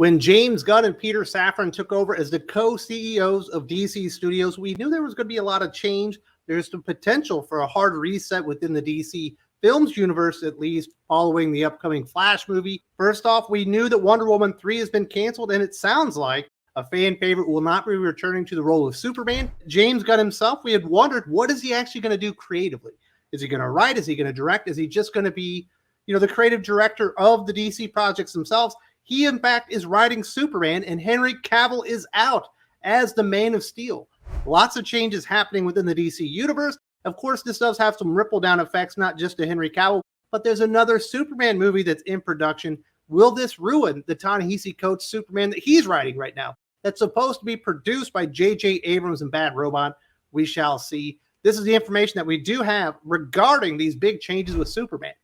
When James Gunn and Peter Safran took over as the co-CEOs of DC Studios, we knew there was going to be a lot of change. There's the potential for a hard reset within the DC Films universe, at least following the upcoming Flash movie. First off, we knew that Wonder Woman 3 has been canceled, and it sounds like a fan favorite will not be returning to the role of Superman. James Gunn himself, we had wondered, what is he actually going to do creatively? Is he going to write? Is he going to direct? Is he just going to be, the creative director of the DC projects themselves? He, in fact, is writing Superman, and Henry Cavill is out as the Man of Steel. Lots of changes happening within the DC universe. Of course, this does have some ripple-down effects, not just to Henry Cavill, but there's another Superman movie that's in production. Will this ruin the Ta-Nehisi Coates Superman that he's writing right now? That's supposed to be produced by J.J. Abrams and Bad Robot. We shall see. This is the information that we do have regarding these big changes with Superman.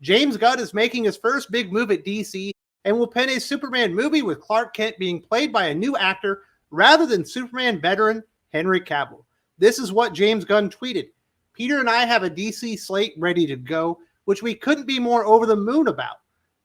James Gunn is making his first big move at DC and will pen a Superman movie with Clark Kent being played by a new actor rather than Superman veteran Henry Cavill. This is what James Gunn tweeted. Peter and I have a DC slate ready to go, which we couldn't be more over the moon about.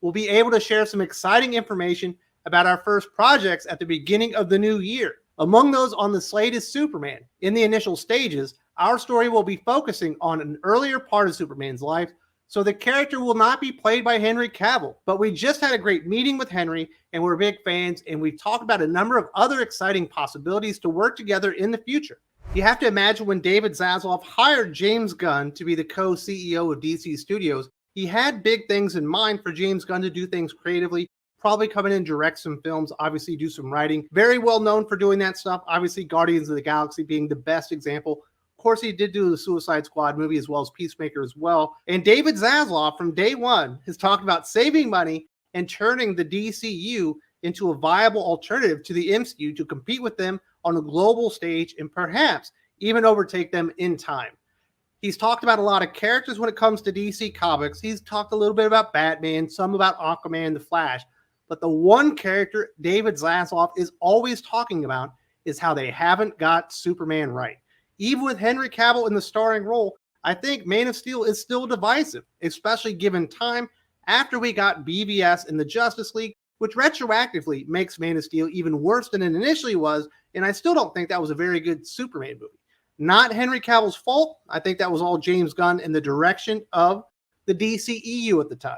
We'll be able to share some exciting information about our first projects at the beginning of the new year. Among those on the slate is Superman. In the initial stages, our story will be focusing on an earlier part of Superman's life, so the character will not be played by Henry Cavill. But we just had a great meeting with Henry, and we're big fans, and we've talked about a number of other exciting possibilities to work together in the future. You have to imagine when David Zaslav hired James Gunn to be the co-CEO of DC Studios, he had big things in mind for James Gunn to do things creatively, probably come in and direct some films, obviously do some writing. Very well known for doing that stuff. Obviously, Guardians of the Galaxy being the best example. Of course, he did do the Suicide Squad movie as well as Peacemaker as well. And David Zaslav from day one has talked about saving money and turning the DCU into a viable alternative to the MCU to compete with them on a global stage and perhaps even overtake them in time. He's talked about a lot of characters when it comes to DC Comics. He's talked a little bit about Batman, some about Aquaman, The Flash. But the one character David Zaslav is always talking about is how they haven't got Superman right. Even with Henry Cavill in the starring role, I think Man of Steel is still divisive, especially given time after we got BVS in the Justice League, which retroactively makes Man of Steel even worse than it initially was, and I still don't think that was a very good Superman movie. Not Henry Cavill's fault. I think that was all James Gunn in the direction of the DCEU at the time.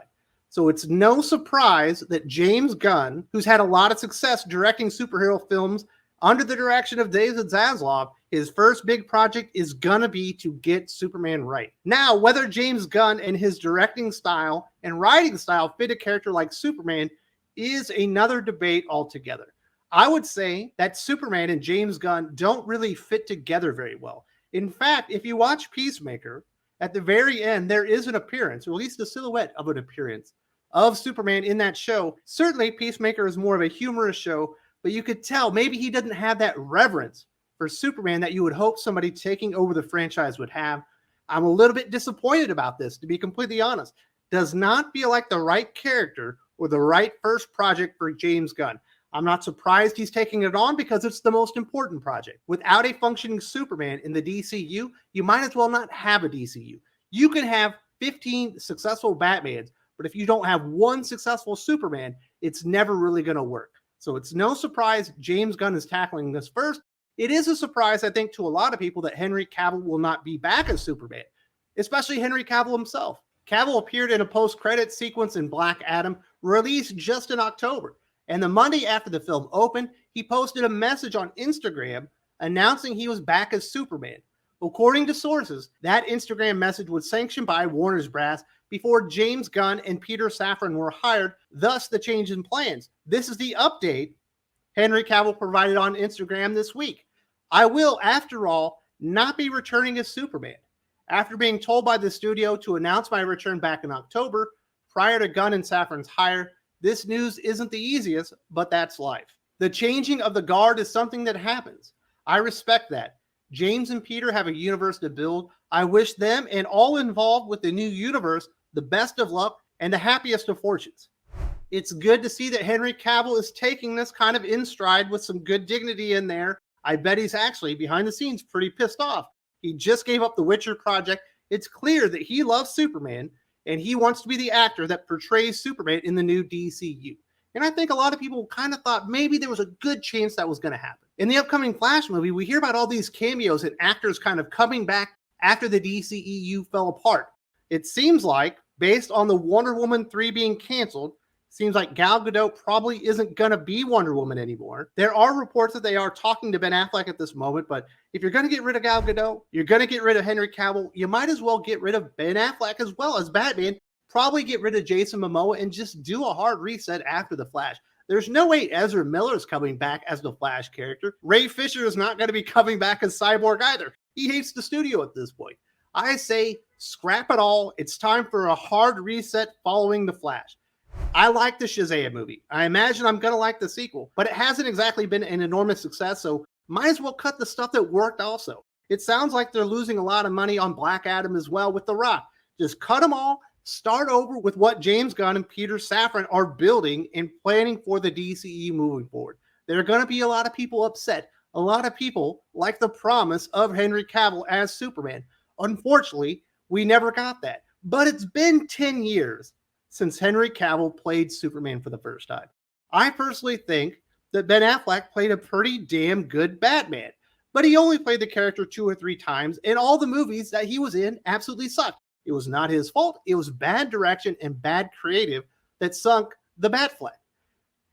So it's no surprise that James Gunn, who's had a lot of success directing superhero films under the direction of David Zaslav, his first big project is going to be to get Superman right. Now, whether James Gunn and his directing style and writing style fit a character like Superman is another debate altogether. I would say that Superman and James Gunn don't really fit together very well. In fact, if you watch Peacemaker, at the very end, there is an appearance, or at least a silhouette of an appearance, of Superman in that show. Certainly, Peacemaker is more of a humorous show, but you could tell maybe he doesn't have that reverence for Superman that you would hope somebody taking over the franchise would have. I'm a little bit disappointed about this, to be completely honest. Does not feel like the right character or the right first project for James Gunn. I'm not surprised he's taking it on because it's the most important project. Without a functioning Superman in the DCU, you might as well not have a DCU. You can have 15 successful Batmans, but if you don't have one successful Superman, it's never really going to work. So it's no surprise James Gunn is tackling this first. It is a surprise, I think, to a lot of people that Henry Cavill will not be back as Superman, especially Henry Cavill himself. Cavill appeared in a post-credits sequence in Black Adam, released just in October. And the Monday after the film opened, he posted a message on Instagram announcing he was back as Superman. According to sources, that Instagram message was sanctioned by Warner's brass before James Gunn and Peter Safran were hired, thus the change in plans. This is the update Henry Cavill provided on Instagram this week. I will, after all, not be returning as Superman. After being told by the studio to announce my return back in October, prior to Gunn and Safran's hire, this news isn't the easiest, but that's life. The changing of the guard is something that happens. I respect that. James and Peter have a universe to build. I wish them and all involved with the new universe the best of luck and the happiest of fortunes. It's good to see that Henry Cavill is taking this kind of in stride with some good dignity in there. I bet he's actually, behind the scenes, pretty pissed off. He just gave up the Witcher project. It's clear that he loves Superman, and he wants to be the actor that portrays Superman in the new DCU. And I think a lot of people kind of thought maybe there was a good chance that was going to happen. In the upcoming Flash movie, we hear about all these cameos and actors kind of coming back after the DCEU fell apart. It seems like, based on the Wonder Woman 3 being canceled, seems like Gal Gadot probably isn't going to be Wonder Woman anymore. There are reports that they are talking to Ben Affleck at this moment, but if you're going to get rid of Gal Gadot, you're going to get rid of Henry Cavill, you might as well get rid of Ben Affleck as well as Batman. Probably get rid of Jason Momoa and just do a hard reset after the Flash. There's no way Ezra Miller is coming back as the Flash character. Ray Fisher is not going to be coming back as Cyborg either. He hates the studio at this point. I say scrap it all. It's time for a hard reset following the Flash. I like the Shazam movie. I imagine I'm going to like the sequel, but it hasn't exactly been an enormous success, so might as well cut the stuff that worked also. It sounds like they're losing a lot of money on Black Adam as well with The Rock. Just cut them all. Start over with what James Gunn and Peter Safran are building and planning for the DCE moving forward. There are going to be a lot of people upset. A lot of people like the promise of Henry Cavill as Superman. Unfortunately, we never got that. But it's been 10 years since Henry Cavill played Superman for the first time. I personally think that Ben Affleck played a pretty damn good Batman. But he only played the character 2 or 3 times, and all the movies that he was in absolutely sucked. It was not his fault. It was bad direction and bad creative that sunk the Batfleck.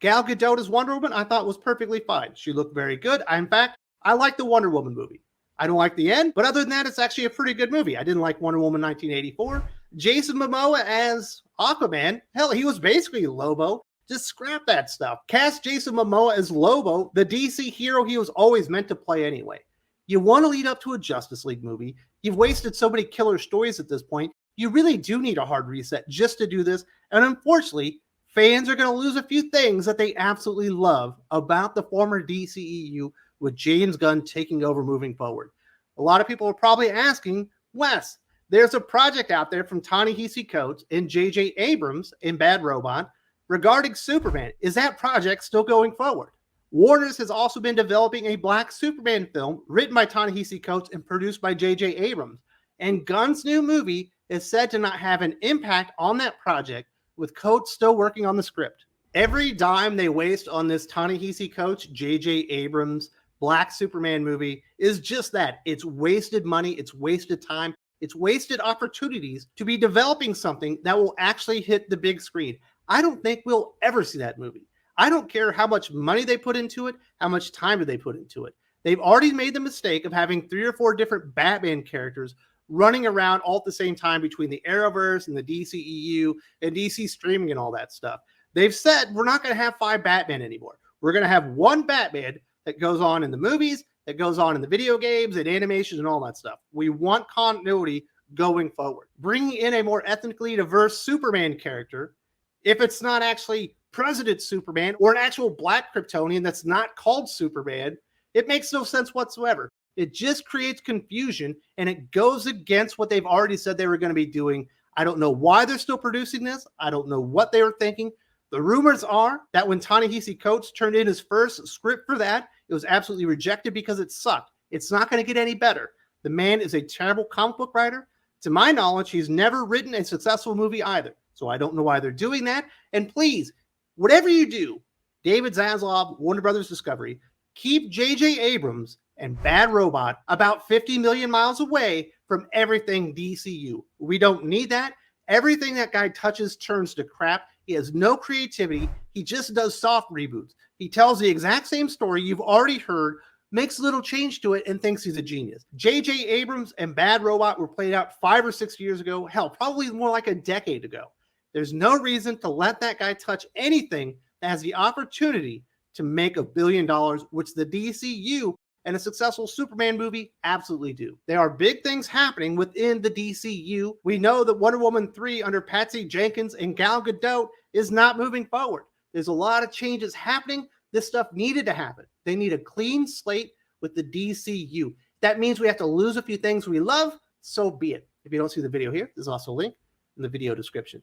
Gal Gadot as Wonder Woman, I thought was perfectly fine. She looked very good. In fact, I like the Wonder Woman movie. I don't like the end, but other than that, it's actually a pretty good movie. I didn't like Wonder Woman 1984. Jason Momoa as Aquaman, hell, he was basically Lobo. Just scrap that stuff. Cast Jason Momoa as Lobo, the DC hero he was always meant to play anyway. You want to lead up to a Justice League movie. You've wasted so many killer stories at this point. You really do need a hard reset just to do this. And unfortunately, fans are going to lose a few things that they absolutely love about the former DCEU with James Gunn taking over moving forward. A lot of people are probably asking, Wes, there's a project out there from Ta-Nehisi Coates and J.J. Abrams in Bad Robot regarding Superman. Is that project still going forward? Warner's has also been developing a Black Superman film written by Ta-Nehisi Coates and produced by J.J. Abrams. And Gunn's new movie is said to not have an impact on that project, with Coates still working on the script. Every dime they waste on this Ta-Nehisi Coates, J.J. Abrams, Black Superman movie is just that. It's wasted money. It's wasted time. It's wasted opportunities to be developing something that will actually hit the big screen. I don't think we'll ever see that movie. I don't care how much money they put into it, how much time do they put into it. They've already made the mistake of having 3 or 4 different Batman characters running around all at the same time between the Arrowverse and the DCEU and DC streaming and all that stuff. They've said we're not going to have 5 Batman anymore. We're going to have one Batman that goes on in the movies, that goes on in the video games and animations and all that stuff. We want continuity going forward. Bringing in a more ethnically diverse Superman character, if it's not actually President Superman or an actual Black Kryptonian that's not called Superman, it makes no sense whatsoever. It just creates confusion, and it goes against what they've already said they were going to be doing. I don't know why they're still producing this. I don't know what they were thinking. The rumors are that when Ta-Nehisi Coates turned in his first script for that, it was absolutely rejected because it sucked. It's not going to get any better. The man is a terrible comic book writer. To my knowledge, he's never written a successful movie either. So I don't know why they're doing that. And please, whatever you do, David Zaslav, Warner Brothers Discovery, keep J.J. Abrams and Bad Robot about 50 million miles away from everything DCU. We don't need that. Everything that guy touches turns to crap. He has no creativity. He just does soft reboots. He tells the exact same story you've already heard, makes a little change to it, and thinks he's a genius. J.J. Abrams and Bad Robot were played out 5 or 6 years ago. Hell, probably more like a decade ago. There's no reason to let that guy touch anything that has the opportunity to make $1 billion, which the DCU and a successful Superman movie absolutely do. There are big things happening within the DCU. We know that Wonder Woman 3 under Patty Jenkins and Gal Gadot is not moving forward. There's a lot of changes happening. This stuff needed to happen. They need a clean slate with the DCU. That means we have to lose a few things we love, so be it. If you don't see the video here, there's also a link in the video description.